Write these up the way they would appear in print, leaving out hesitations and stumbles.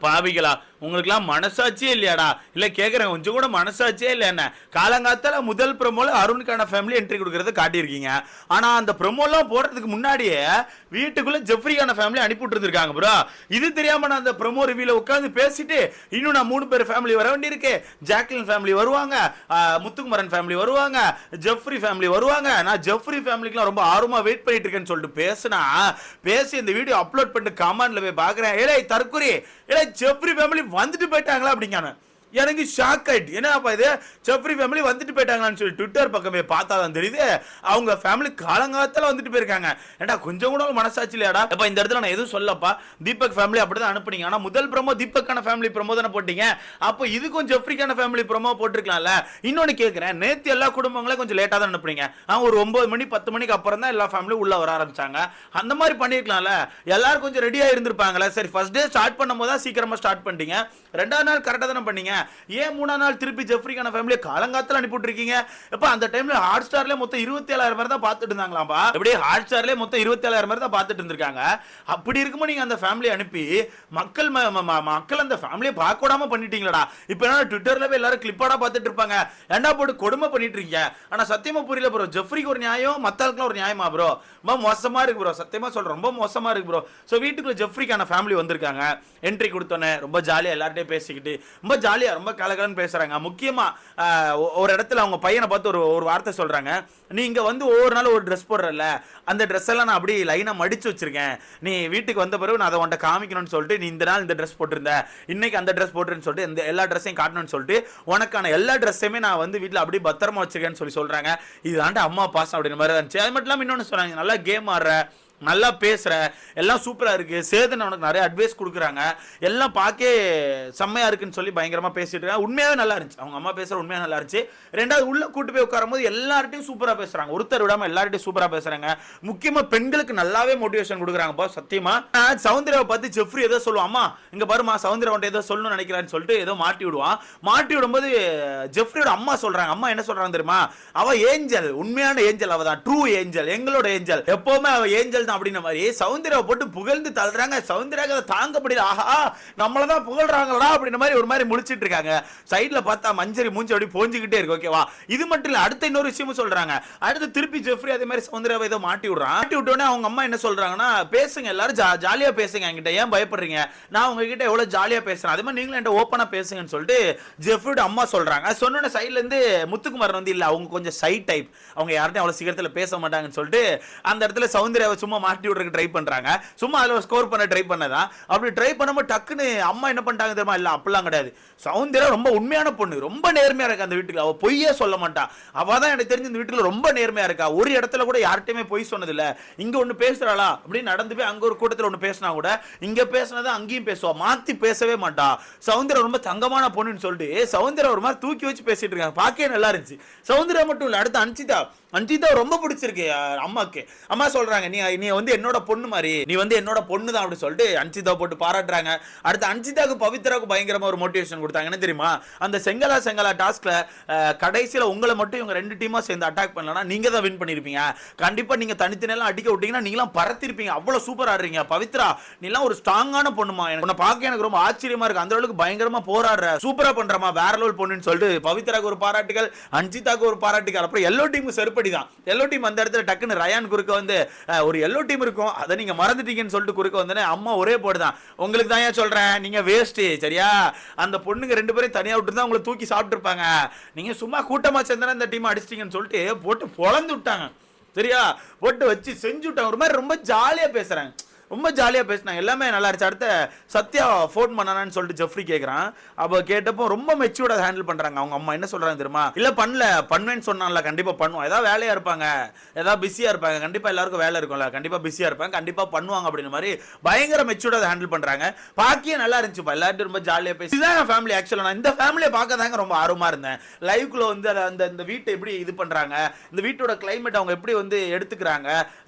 பாவிகளா, உங்களுக்குலாம் மனசாட்சியே இல்லையாடா? இல்ல கேக்குறேன், கொஞ்சம் கூட மனசாட்சியே இல்ல என்ன? காலங்காத்தால முதல் ப்ரோமோல அருணுக்கான ஃபேமிலி என்ட்ரி கொடுக்கறத காட்டியிருக்கீங்க. ஆனா அந்த ப்ரோமோலாம் போடுறதுக்கு முன்னாடியே வீட்டுக்குள்ள ஜெஃப்ரிக்கான ஃபேமிலி அனுப்பிட்டு இருந்திருக்காங்க ப்ரோ. இது தெரியாம நான் அந்த ப்ரோமோ ரிவ்யூல உட்கார்ந்து பேசிட்டு இன்னும் நான் 3 பேர் ஃபேமிலி வர வேண்டியிருக்கு. ஜாக்லின் ஃபேமிலி வருவாங்க, முத்துக்குமரன் ஃபேமிலி வருவாங்க, ஜெஃப்ரி ஃபேமிலி வருவாங்க. நான் ஜெஃப்ரி ஃபேமிலிக்குலாம் ரொம்ப ஆர்வமா வெயிட் பண்ணிட்டு இருக்கேன்னு சொல்லிட்டு பேசி இந்த வீடியோ அப்லோட் பண்ணிட்டு கமெண்ட்ல போய் பாக்குறேன், ஏலே தற்குறி, ஏலே ஜெஃப்ரி ஃபேமிலி வந்துட்டு போயிட்டாங்களா அப்படிங்கானு. எனக்கு ஷாக் ஆயிட்டு, என்னப்பா இது ஜெஃப்ரி ஃபேமிலி வந்துட்டு போயிட்டாங்களான்னு சொல்லி ட்விட்டர் பக்கமே பார்த்தா தான் தெரியுது அவங்க ஃபேமிலி காலங்காலத்தில் வந்துட்டு போயிருக்காங்க. ஏன்டா கொஞ்சம் கூட மனசாட்சி இல்லையாடா? அப்ப இந்த இடத்துல நான் எதுவும் சொல்லப்பா, தீபக் ஃபேமிலி அப்படிதான் அனுப்புனீங்க. ஆனா முதல் ப்ரோமோ தீபக்கான ஃபேமிலி ப்ரோமோ தானே போட்டீங்க. அப்போ இதுக்கும் ஜெஃப்ரிக்கான ஃபேமிலி ப்ரோமோ போட்டிருக்கலாம்ல. இன்னொன்னு கேட்கிறேன், நேத்து எல்லா குடும்பங்களும் கொஞ்சம் லேட்டா தான் அனுப்புனீங்க. ஒரு 9 மணி 10 மணிக்கு அப்புறம் தான் எல்லா ஃபேமிலியும் உள்ள வர ஆரம்பிச்சாங்க. அந்த மாதிரி பண்ணிருக்கலாம்ல, எல்லாரும் கொஞ்சம் ரெடியா இருந்திருப்பாங்களே. சரி ஃபர்ஸ்ட் டே ஸ்டார்ட் பண்ணும்போது தான் சீக்கிரமா ஸ்டார்ட் பண்ணிட்டீங்க, 2வது நாள் கரெக்டா தானே பண்ணீங்க. ஏன் 3ஆம் நாள் திருப்பி ஜெஃப்ரிக்கான ஃபேமிலியை காலங்காத்துல அனுப்பிட்டு இருக்கீங்க? எப்ப அந்த டைம்ல ஹாட் ஸ்டார்ல மொத்தம் 27,000 பேர் தான் பார்த்துட்டு இருந்தாங்களாம்பா. எப்படி ஹாட் ஸ்டார்ல மொத்தம் 27,000 பேர் தான் பார்த்துட்டு இருந்திருக்காங்க. அப்படி இருக்கும்போது நீங்க அந்த ஃபேமிலியை அனுப்பி மக்கள் அந்த ஃபேமிலியை பார்க்க விடாம பண்ணிட்டீங்களா? இப்ப என்ன ட்விட்டர்ல போய் எல்லாரும் கிளிப்பாடா பார்த்துட்டு இருப்பாங்க, ஏண்டா போட்டு கொடுமை பண்ணிட்டு இருக்கீங்க. ஆனா சத்தியமா புரியல ப்ரோ, ஜெஃப்ரிக்கு ஒரு நியாயம், மத்தவங்களுக்குலாம் ஒரு நியாயமா ப்ரோ? ரொம்ப மோசமா இருக்கு ப்ரோ, சத்தியமா சொல்றேன், ரொம்ப மோசமா இருக்கு ப்ரோ. சோ வீட்டுக்குள்ள ஜெஃப்ரிக்கான ஃபேமிலி வந்திருக்காங்க, என்ட்ரி கொடுத்தோன்னே ரொம்ப ஜாலியா எல்லார்ட்டையும் பேசிக்கிட்டு ரொம்ப ஜாலியா ரொம்ப கலகலன்னு பேசுறாங்க. முக்கியமா ஒரு இடத்துல அவங்க பையனை பார்த்து ஒரு வார்த்தை சொல்றாங்க, நீங்க வந்து ஒவ்வொரு நாள் ஒரு ட்ரெஸ் போடுறல, அந்த ட்ரெஸ் எல்லாம் நான் அப்படியே லைனா மடிச்சு வச்சிருக்கேன், நீ வீட்டுக்கு வந்த பிறகு நான் அதை உன்ட்ட காமிக்கணும்னு சொல்லிட்டு நீ இந்த நாள் இந்த ட்ரெஸ் போட்டிருந்த, இன்னைக்கு அந்த ட்ரெஸ் போட்டுருன்னு சொல்லிட்டு இந்த எல்லா ட்ரெஸ்ஸையும் காட்டணும்னு சொல்லிட்டு உனக்கான எல்லா ட்ரெஸ்ஸையுமே நான் வந்து வீட்டில் அப்படியே பத்திரமா வச்சிருக்கேன்னு சொல்றாங்க. இதுதான்ட்டு அம்மா பாசம் அப்படின்ற மாதிரி இருந்துச்சு. அது மட்டும் இல்லாமல் இன்னொன்று சொன்னாங்க, நல்லா கேம் ஆடுற, நல்லா பேசுற, எல்லாம் சூப்பரா இருக்கு, சேதன் அவனுக்கு நிறைய அட்வைஸ் கொடுக்குறாங்க, எல்லாம் பார்க்க செம்மையா இருக்குன்னு சொல்லி பயங்கரமா பேசிட்டு இருக்காங்க. உண்மையாவே நல்லா இருந்துச்சு, அவங்க அம்மா பேசுற உண்மையா நல்லா இருந்துச்சு. ரெண்டாவது உள்ள கூட்டு போய் உட்காரும் போது எல்லார்ட்டையும் சூப்பரா பேசுறாங்க, ஒருத்தர் விடாம எல்லார்ட்டையும் சூப்பரா பேசுறாங்க. முக்கியமா பெண்களுக்கு நல்லாவே மோட்டிவேஷன் கொடுக்குறாங்க சத்தியமா. சௌந்தர்யாவை பார்த்து ஜெஃப்ரி ஏதோ சொல்லுவான், அம்மா இங்க பாருமா சௌந்தர்யா ஏதோ சொல்லணும்னு நினைக்கிறான்னு சொல்லிட்டு ஏதோ மாட்டி விடுவான். மாட்டி விடும்போது ஜெஃப்ரியோட அம்மா சொல்றாங்க, அம்மா என்ன சொல்றாங்க தெரியுமா, அவ ஏஞ்சல், உண்மையான ஏஞ்சல், அவ தான் ட்ரூ ஏஞ்சல், எங்களோட ஏஞ்சல், எப்பவுமே அவ ஏஞ்சல் அப்படின்ற மாதிரி சௌந்தர்யாவை போட்டு புகழ்ந்து தள்ளுறாங்க. சௌந்தர்யா தாங்க முடியல, ஆஹா நம்மளதான் புகழ்றாங்களா அப்படின்ற மாதிரி ஒரு மாதிரி முழிச்சிட்டு இருக்காங்க. சைடுல பார்த்தா மஞ்சரி மூஞ்சி அப்படி போஞ்சிக்கிட்டே இருக்கு. ஓகேவா, இது மட்டும் இல்ல, அடுத்த இன்னொரு விஷயமும் சொல்றாங்க. அடுத்து திருப்பி ஜெஃப்ரி அதே மாதிரி சௌந்தர்யாவை ஏதோ மாட்டி விடுறான். மாட்டி விட்டோடனே அவங்க அம்மா என்ன சொல்றாங்கன்னா, பேசுங்க எல்லாரும் ஜாலியா பேசுங்க, என்கிட்ட ஏன் பயப்படுறீங்க, நான் உங்ககிட்ட எவ்வளவு ஜாலியா பேசுறேன், அதே மாதிரி நீங்களும் என்கிட்ட ஓப்பனா பேசுங்கன்னு சொல்லிட்டு ஜெஃப்ரியோட அம்மா சொல்றாங்க. சொன்ன சைடுல இருந்து முத்துக்குமார் வந்து இல்ல அவங்க கொஞ்சம் சை டைப், அவங்க யார்ட்டையும் அவ்வளவு சீக்கிரத்துல பேச மாட்டாங்கன்னு சொல்லிட்டு அந்த இடத்துல சௌந்தர்யாவை சும்மா மாட்டி விடுறதுக்கு ட்ரை பண்றாங்க. சும்மா அதுல ஸ்கோர் பண்ண ட்ரை பண்ணதான். அப்படி ட்ரை பண்ணும்போது டக்குன்னு அம்மா என்ன பண்ணிட்டாங்க தெரியுமா, இல்ல அப்படிலாம் கிடையாது, சௌந்தர்யா ரொம்ப உண்மையான பொண்ணு, ரொம்ப நேர்மையா இருக்கா அந்த வீட்டுல, அவ பொய்யே சொல்ல மாட்டா, அவ தான் எனக்கு தெரிஞ்சு இந்த வீட்டுல ரொம்ப நேர்மையா இருக்கா, ஒரு இடத்துல கூட யார்கிட்டயுமே பொய் சொன்னது இல்ல, இங்க ஒண்ணு பேசுறாளா அப்படின்னு நடந்து போய் அங்க ஒரு கூட்டத்துல ஒண்ணு பேசினா கூட இங்க பேசினதை அங்கேயும் பேசுவா, மாத்தி பேசவே மாட்டா, சௌந்தர்யா ரொம்ப தங்கமான பொண்ணுன்னு சொல்லிட்டு சௌந்தர்யா ஒரு மாதிரி தூக்கி வச்சு பேசிட்டு இருக்காங்க. பாக்கவே நல்லா இருந்துச்சு. சௌந்தர்யா மட்டும் இல்ல, அடுத்து அஞ்சிதா ரொம்ப பிடிச்சிருக்கு அம்மாக்கு. அம்மா சொல்றாங்க, நீ வந்து என்னோட பொண்ணு மாதிரி, நீ வந்து என்னோட பொண்ணு தான் அப்படி சொல்லிட்டு அஞ்சிதா போட்டு பாராட்டுறாங்க. அடுத்து அஞ்சிதாக்கு பவித்ராக்கு பயங்கரமா ஒரு மோட்டிவேஷன் கொடுத்தாங்க. என்ன தெரியுமா, அந்த செங்கலா டாஸ்க்ல கடைசியில உங்களை மட்டும் இவங்க 2 டீமா சேர்ந்து அட்டாக் பண்ணலனா நீங்க தான் வின் பண்ணிருப்பீங்க, கண்டிப்பா நீங்க தனித்தனியெல்லாம் அடிக்க விட்டீங்கன்னா நீங்களாம் பறத்திருப்பீங்க, அவ்வளவு சூப்பரா ஆடுறீங்க பவித்ரா, நீலாம் ஒரு ஸ்ட்ராங்கான பொண்ணுமா, உன்னை பார்க்க எனக்கு ரொம்ப ஆச்சரியமா இருக்கு, அந்த அளவுக்கு பயங்கரமா போராடுற, சூப்பரா பண்றமா, வேற லெவல் பொண்ணுன்னு சொல்லிட்டு பவித்ராக்கு ஒரு பாராட்டுகள், அஞ்சிதாக்கு ஒரு பாராட்டுகள். அப்புறம் எல்லோ டீமுக்கு செருப்படி தான். எல்லோ டீம் அந்த இடத்துல டக்குன்னு ரயான் குறுக்க வந்து ஒரு எல்லோ டீம் இருக்கும், அதை நீங்க மறந்துட்டீங்கன்னு சொல்லிட்டு குறுக்க வந்தனே அம்மா ஒரே போடுதான், உங்களுக்கு தான் ஏன் சொல்றேன், நீங்க வேஸ்ட் சரியா, அந்த பொண்ணுங்க 2 பேரும் தனியா விட்டு தான் உங்களை தூக்கி சாப்பிட்டு இருப்பாங்க, நீங்க சும்மா கூட்டமா சேர்ந்தா இந்த டீம் அடிச்சிட்டீங்கன்னு சொல்லிட்டு போட்டு பொளந்து விட்டாங்க சரியா, போட்டு வச்சு செஞ்சு விட்டாங்க. ஒரு மாதிரி ரொம்ப ஜாலியா பேசுறாங்க, ரொம்ப ஜாலியா பேசினாங்க, எல்லாமே நல்லா இருந்துச்சு. அடுத்த சத்யா ஃபோன் பண்ணானு சொல்லிட்டு ஜெஃப்ரி கேட்கறான். அப்போ கேட்டப்போ ரொம்ப மெச்சூர்டா ஹேண்டில் பண்றாங்க. அவங்க அம்மா என்ன சொல்றாங்க தெரியுமா, இல்ல பண்ணுவேன்னு சொன்னான்ல, கண்டிப்பா பண்ணுவோம், ஏதாவது வேலையா இருப்பாங்க, ஏதாவது பிஸியா இருப்பாங்க, கண்டிப்பா எல்லாருக்கும் வேலை இருக்கும்ல, கண்டிப்பா பிஸியா இருப்பாங்க, கண்டிப்பா பண்ணுவாங்க அப்படின்ற மாதிரி பயங்கர மெச்சூர்டா ஹேண்டில் பண்றாங்க. பாக்கியே நல்லா இருந்துச்சுப்பா, எல்லாரும் ரொம்ப ஜாலியா பேசி. இதுதான் ஃபேமிலி. ஆக்சுவலா நான் இந்த ஃபேமிலியை பார்க்க தாங்க ரொம்ப ஆர்வமா இருந்தேன். லைவ்க்குள்ள வந்து அந்த வீட்டை எப்படி இது பண்றாங்க, இந்த வீட்டோட கிளைமேட் அவங்க எப்படி வந்து எடுத்துக்கிறாங்க,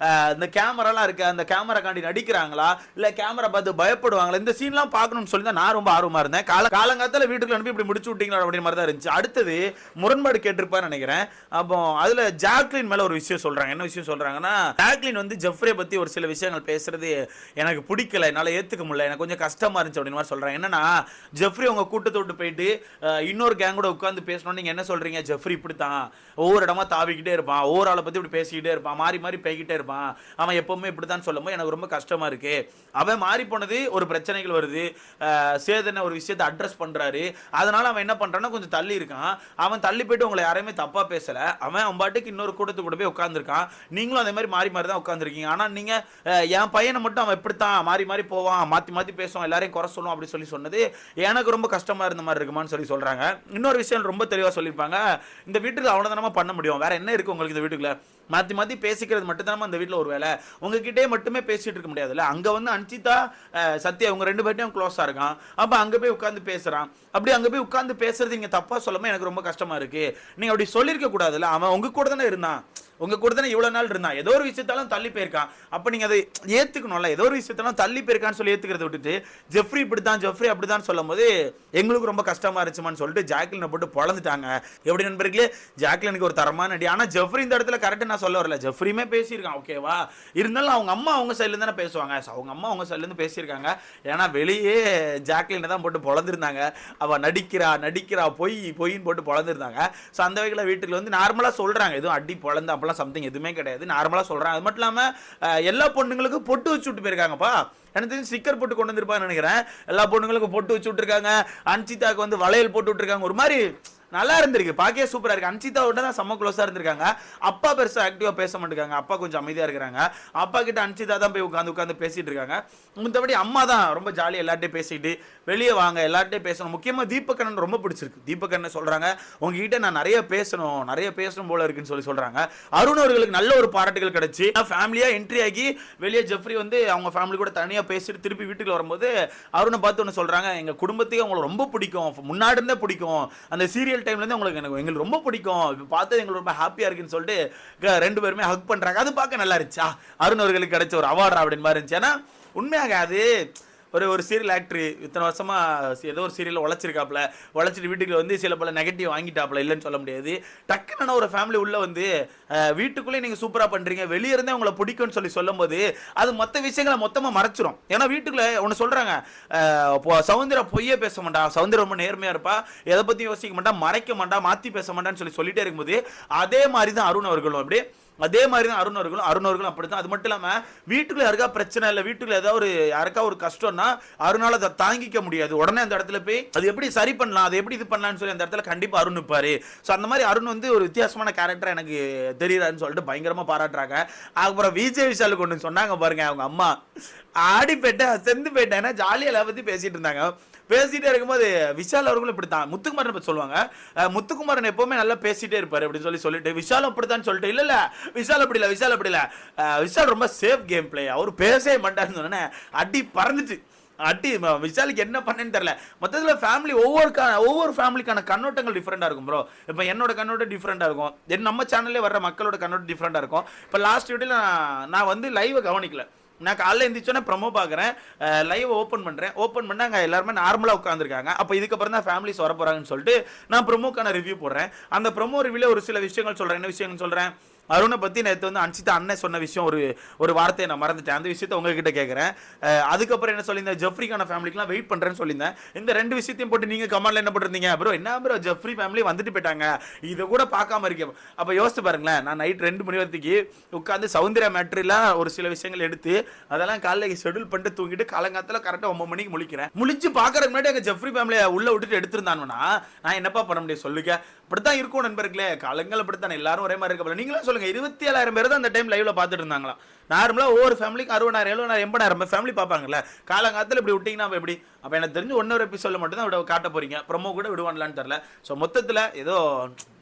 இந்த கேமராலாம் இருக்கு, அந்த கேமரா காண்டி நடிக்க சிரிக்கிறாங்களா இல்ல கேமரா பார்த்து பயப்படுவாங்களா, இந்த சீன்லாம் பார்க்கணும்னு சொல்லி தான் நான் ரொம்ப ஆர்வமா இருந்தேன். காலங்காத்தால வீட்டுக்குள்ள அனுப்பி இப்படி முடிச்சு விட்டீங்களா அப்படின்ற மாதிரி தான் இருந்துச்சு. அடுத்தது முரண்பாடு கேட்டிருப்பான்னு நினைக்கிறேன். அப்போ அதுல ஜாக்லின் மேல ஒரு விஷயம் சொல்றாங்க. என்ன விஷயம் சொல்றாங்கன்னா, ஜாக்லின் வந்து ஜெஃப்ரியை பத்தி ஒரு சில விஷயங்கள் பேசுறது எனக்கு பிடிக்கல, என்னால ஏத்துக்க முடியல, எனக்கு கொஞ்சம் கஷ்டமா இருந்துச்சு அப்படின்னு மாதிரி சொல்றாங்க. என்னன்னா, ஜெஃப்ரி உங்க கூட்டத்தை விட்டு போயிட்டு இன்னொரு கேங் கூட உட்கார்ந்து பேசணும், நீங்க என்ன சொல்றீங்க, ஜெஃப்ரி இப்படித்தான் ஒவ்வொரு இடமா தாவிக்கிட்டே இருப்பான், ஒவ்வொரு ஆளை பத்தி இப்படி பேசிக்கிட்டே இருப்பான், மாறி மாறி பேசிக்கிட்டே இருப்பான், அவன் எப்பவுமே இப்படித்தான் சொல்லும்போது எனக்கு ரொம்ப கஷ்டமா இருக்கு. அவன் மாறி போனது ஒரு பிரச்சனைகள் வருது, சேதனை ஒரு விஷயத்தை அட்ரஸ் பண்றாரு, அதனால அவன் என்ன பண்றான்னா கொஞ்சம் தள்ளி இருக்கான். அவன் தள்ளி போயிட்டு உங்களை யாரையுமே தப்பா பேசல, அவன் பாட்டுக்கு இன்னொரு கூட்டத்து கூட போய் உட்கார்ந்துருக்கான். நீங்களும் அதே மாதிரி மாறி மாறி தான் உட்கார்ந்துருக்கீங்க. ஆனா நீங்க என் பையனை மட்டும் அவன் இப்படித்தான் மாறி மாறி போவான், மாத்தி மாத்தி பேசுவான், எல்லாரையும் குறை சொல்லுவான் அப்படி சொல்லி சொன்னது எனக்கு ரொம்ப கஷ்டமா இருந்த மாதிரி இருக்குமான்னு சொல்லி சொல்றாங்க. இன்னொரு விஷயம் ரொம்ப தெளிவா சொல்லியிருப்பாங்க, இந்த வீட்டுக்கு அவ்வளவுதானமா பண்ண முடியும், வேற என்ன இருக்கு உங்களுக்கு இந்த வீட்டுக்குள்ள, மாத்தி மாத்தி பேசிக்கிறது மட்டும் தான் அந்த வீட்டில் ஒரு வேலை, உங்ககிட்டே மட்டுமே பேசிட்டு இருக்க முடியாதுல்ல. அங்க வந்து அன்சிதா சத்யா உங்க ரெண்டு பேர்ட்டையும் க்ளோஸா இருக்கான், அப்ப அங்க போய் உட்கார்ந்து பேசுறான். அப்படி அங்க போய் உட்கார்ந்து பேசுறது நீங்க தப்பா சொல்லாம எனக்கு ரொம்ப கஷ்டமா இருக்கு. நீங்க அப்படி சொல்லிருக்க கூடாதுல்ல, அவன் உங்க கூட தானே இருந்தான், உங்க கூட தானே இவ்வளவு நாள் இருந்தான், ஏதோ ஒரு விஷயத்தாலும் தள்ளி போயிருக்கான், அப்ப நீங்க அதை ஏத்துக்கணும்ல, ஏதோ ஒரு விஷயத்தாலும் தள்ளி போயிருக்கான்னு சொல்லி ஏத்துக்கிறத விட்டுட்டு ஜெஃப்ரி இப்படித்தான் ஜெஃப்ரி அப்படிதான் சொல்லும் போது எங்களுக்கு ரொம்ப கஷ்டமா இருந்துச்சுமான்னு சொல்லிட்டு ஜாக்லினை போட்டு பொழந்துட்டாங்க. எப்படி நண்பர்களே, ஜாக்லினுக்கு ஒரு தரமான அடி. ஆனா ஜெஃப்ரி இந்த இடத்துல கரெக்ட் நான் சொல்ல வரல, ஜெஃப்ரியுமே பேசியிருக்கான் ஓகேவா, இருந்தாலும் அவங்க அம்மா அவங்க சைட்ல இருந்து தானே பேசுவாங்க, அவங்க அம்மா அவங்க சைட்ல இருந்து பேசியிருக்காங்க. ஏன்னா வெளியே ஜாக்லினை தான் போட்டு பொழந்திருந்தாங்க, அவ நடிக்கிறா பொய்ன்னு போட்டு பொழந்திருந்தாங்க. ஸோ அந்த வகையில் வீட்டுக்கு வந்து நார்மலா சொல்றாங்க, எதுவும் அடி பொழந்து அப்பெல்லாம் சம்திங் எதுவுமே கிடையாது, நார்மலா சொல்றாங்க. அது மட்டும் இல்லாம எல்லா பொண்ணுங்களுக்கும் பொட்டு வச்சு விட்டு போயிருக்காங்கப்பா, எனக்கு தெரிஞ்சு ஸ்டிக்கர் போட்டு கொண்டு வந்திருப்பான்னு நினைக்கிறேன். எல்லா பொண்ணுங்களுக்கும் பொட்டு வச்சு விட்டுருக்காங்க, அன்சிதாக்கு வந்து வளையல் போட்டு விட்டுருக்காங்க, ஒரு மாதிரி நல்லா இருந்திருக்கு, பாக்கே சூப்பரா இருக்கு. அன்சிதாவோட தான் செம்ம க்ளோஸா இருந்திருக்காங்க. அப்பா பெருசா ஆக்டிவா பேச மாட்டேங்காங்க, அப்பா கொஞ்சம் அமைதியா இருக்கிறாங்க. அப்பா கிட்ட அன்சிதா தான் போய் உட்காந்து பேசிட்டு இருக்காங்க. மற்றபடி அம்மா தான் ரொம்ப ஜாலியா எல்லார்ட்டையும் பேசிட்டு வெளியே வாங்க எல்லார்ட்டையும் பேசணும். முக்கியமா தீபக்கண்ணன் ரொம்ப பிடிச்சிருக்கு. தீபக்கண்ணன் சொல்றாங்க, உங்ககிட்ட நான் நிறைய பேசணும் போல இருக்குன்னு சொல்லி சொல்றாங்க. அருண் அவர்களுக்கு நல்ல ஒரு பாராட்டுகள் கிடைச்சு ஃபேமிலியா என்ட்ரி ஆகி வெளியே ஜெஃப்ரி வந்து அவங்க ஃபேமிலி கூட தனியா பேசிட்டு திருப்பி வீட்டுக்கு வரும்போது அருணை பார்த்து ஒன்று சொல்றாங்க, எங்க குடும்பத்தையே உங்களுக்கு ரொம்ப பிடிக்கும், முன்னாடி இருந்தே பிடிக்கும், அந்த சீரியல் டைம்ல இருந்து உங்களுக்கு எங்களுக்கு ரொம்ப பிடிக்கும், இப்போ பார்த்து எங்களுக்கு ரொம்ப ஹாப்பியா இருக்குன்னு சொல்லிட்டு ரெண்டு பேருமே ஹக் பண்றாங்க. அது பார்க்க நல்லா இருந்துச்சா, அருண் அவர்களுக்கு கிடைச்ச ஒரு அவார்டு அப்படின்னு மாதிரி இருந்துச்சு. ஏன்னா உண்மையாக அது ஒரு சீரியல் ஆக்டர் இத்தனை வருஷமா ஏதோ ஒரு சீரியல் உழைச்சிட்டு வீட்டுக்கு வந்து சில பல நெகட்டிவ் வாங்கிட்டாப்ல, இல்லைன்னு சொல்ல முடியாது. டக்குன்னு ஒரு ஃபேமிலி உள்ள வந்து வீட்டுக்குள்ளே நீங்க சூப்பரா பண்றீங்க, வெளியே இருந்தே உங்களை பிடிக்கும்னு சொல்லும் போது அது மற்ற விஷயங்களை மொத்தமா மறைச்சிரும். ஏன்னா வீட்டுக்குள்ள ஒன்று சொல்றாங்க, சௌந்தர்யா பொய்யே பேச மாட்டா, சௌந்தர்யா ரொம்ப நேர்மையா இருப்பா, எதை பத்தியும் யோசிக்க மாட்டா, மறைக்க மாட்டா, மாத்தி பேச மாட்டான்னு சொல்லிட்டே இருக்கும்போது அதே மாதிரி தான் அருண் அவர்களும் அருண் அவர்களும் அப்படித்தான். அது மட்டும் இல்லாம வீட்டுக்குள்ள யாருக்கா பிரச்சனை இல்லை, வீட்டுக்குள்ள ஏதாவது யாருக்கா ஒரு கஷ்டம்னா அருணால அதை தாங்கிக்க முடியாது, உடனே அந்த இடத்துல போய் அது எப்படி சரி பண்ணலாம், அது எப்படி இது பண்ணலாம்னு சொல்லி அந்த இடத்துல கண்டிப்பா அருண் நிற்பாரு. ஸோ அந்த மாதிரி அருண் வந்து ஒரு வித்தியாசமான கேரக்டர் எனக்கு தெரியுறான்னு சொல்லிட்டு பயங்கரமா பாராட்டுறாங்க. அப்புறம் விஜய் விஷாலுக்கு ஒன்று சொன்னாங்க பாருங்க, அவங்க அம்மா ஆடி போயிட்டேன் செந்து போயிட்டேன் ஜாலியாக எல்லா பத்தி பேசிட்டு இருந்தாங்க. பேசிட்டே இருக்கும்போது விஷால் அவர்களும் இப்படித்தான், முத்துக்குமாரன் பற்றி சொல்லுவாங்க, முத்துக்குமாரன் எப்பவுமே நல்லா பேசிட்டே இருப்பாரு அப்படின்னு சொல்லிட்டு விஷால் அப்படித்தான் சொல்லிட்டு இல்ல விஷால் அப்படி இல்ல விஷால் ரொம்ப சேஃப் கேம் பிளே, அவர் பேசவே மாட்டாருன்னு சொன்னேன் அடி பறந்துட்டு. விஷாலுக்கு என்ன பண்ணேன்னு தெரியல. மொத்தத்தில் ஃபேமிலி ஒவ்வொரு ஃபேமிலிக்கான கண்ணோட்டங்கள் டிஃப்ரெண்டாக இருக்கும் ப்ரோ. இப்போ என்னோட கண்ணோட்டம் டிஃப்ரெண்டாக இருக்கும், நம்ம சேனல்லே வர்ற மக்களோட கண்ணோட்டம் டிஃப்ரெண்டாக இருக்கும். இப்போ லாஸ்ட் வீடியோவில் நான் வந்து லைவை கவனிக்கல, நான் காலைல எழுந்திரிச்சோன்னே ப்ரொமோ பார்க்குறேன், லைவ் ஓப்பன் பண்ண அங்கே எல்லாருமே நார்மலாக உட்காந்துருக்காங்க. அப்போ இதுக்கப்புறம் தான் ஃபேமிலிஸ் வர போகிறாங்கன்னு சொல்லிட்டு நான் ப்ரொமோக்கான ரிவ்யூ போடுறேன். அந்த ப்ரொமோ ரிவ்யூவில் ஒரு சில விஷயங்கள் சொல்கிறேன். என்ன விஷயங்கள் சொல்கிறேன், அருணை பற்றி நேற்று வந்து அன்சிதா அண்ணன் சொன்ன விஷயம் ஒரு வார்த்தையை நான் மறந்துட்டேன், அந்த விஷயத்தை உங்ககிட்ட கேட்குறேன். அதுக்கப்புறம் என்ன சொல்லியிருந்தேன், ஜெஃப்ரிக்கான ஃபேமிலிக்குலாம் வெயிட் பண்ணுறேன்னு சொல்லியிருந்தேன். இந்த ரெண்டு விஷயத்தையும் போட்டு நீங்கள் கமெண்ட்ல என்ன பண்ணிருந்தீங்க, ப்ரோ ஜெஃப்ரி ஃபேமிலி வந்துட்டு போயிட்டாங்க, இதை கூட பார்க்காம இருக்கேன். அப்போ யோசிச்சு பாருங்களேன், நான் நைட் 2 மணி வரைக்கும் உட்காந்து சௌந்தர்யா மேட்ரிலாம் ஒரு சில விஷயங்கள் எடுத்து அதெல்லாம் காலையில் ஷெடியூல் பண்ணிட்டு தூங்கிட்டு காலங்காலத்தில் கரெக்டாக 9 மணிக்கு முழிச்சு பார்க்கறதுக்கு முன்னாடி எங்கள் ஜெஃப்ரி ஃபேமிலியை உள்ள விட்டுட்டு எடுத்திருந்தானுன்னா நான் என்னப்பா பண்ண முடியும் சொல்லுங்க. அப்படித்தான் இருக்கும் நண்பர்களே, காலங்கள் அப்படித்தான், எல்லாரும் ஒரே மாதிரி இருக்க. நீங்களும் சொல்லுங்க, 27,000 பேர் தான் அந்த டைம் லைவ்ல பார்த்துட்டு இருந்தாங்களா. நார்மலா ஒவ்வொரு ஃபேமிலிக்கு 60,000 70,000 80,000 ஃபேமிலி பார்ப்பாங்கல்ல, காலங்காலத்தில் இப்படி விட்டீங்கன்னா எப்படி. அப்போ எனக்கு தெரிஞ்சு 1 எபிசோட்ல மட்டும் தான் காட்ட போறீங்க, ப்ரொமோ கூட விடுவாங்களான்னு தெரியல. ஸோ மொத்தத்தில் ஏதோ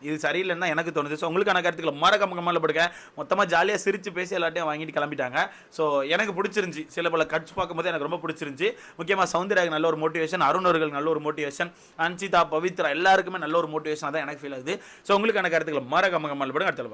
இது சரியில்லைன்னு தான் எனக்கு தோணுது. ஸோ உங்களுக்கான கருத்துக்களை மறக்காம படுங்க. மொத்தமாக ஜாலியாக சிரிச்சு பேசி எல்லாத்தையும் வாங்கிட்டு கிளம்பிட்டாங்க. ஸோ எனக்கு பிடிச்சிருந்துச்சு, சில பல கட்ஸ் பார்க்கும்போது எனக்கு ரொம்ப பிடிச்சிருந்துச்சு. முக்கியமாக சௌந்தர்யாவுக்கு நல்ல ஒரு மோட்டிவேஷன், அருண் அவர்கள் நல்ல ஒரு மோட்டிவேஷன், அன்சிதா பவித்ரா எல்லாருக்குமே நல்ல ஒரு மோட்டிவேஷன் தான் எனக்கு ஃபீல் ஆகுது. ஸோ உங்களுக்கான கருத்துக்களை மறக்காம படுங்க. அடுத்த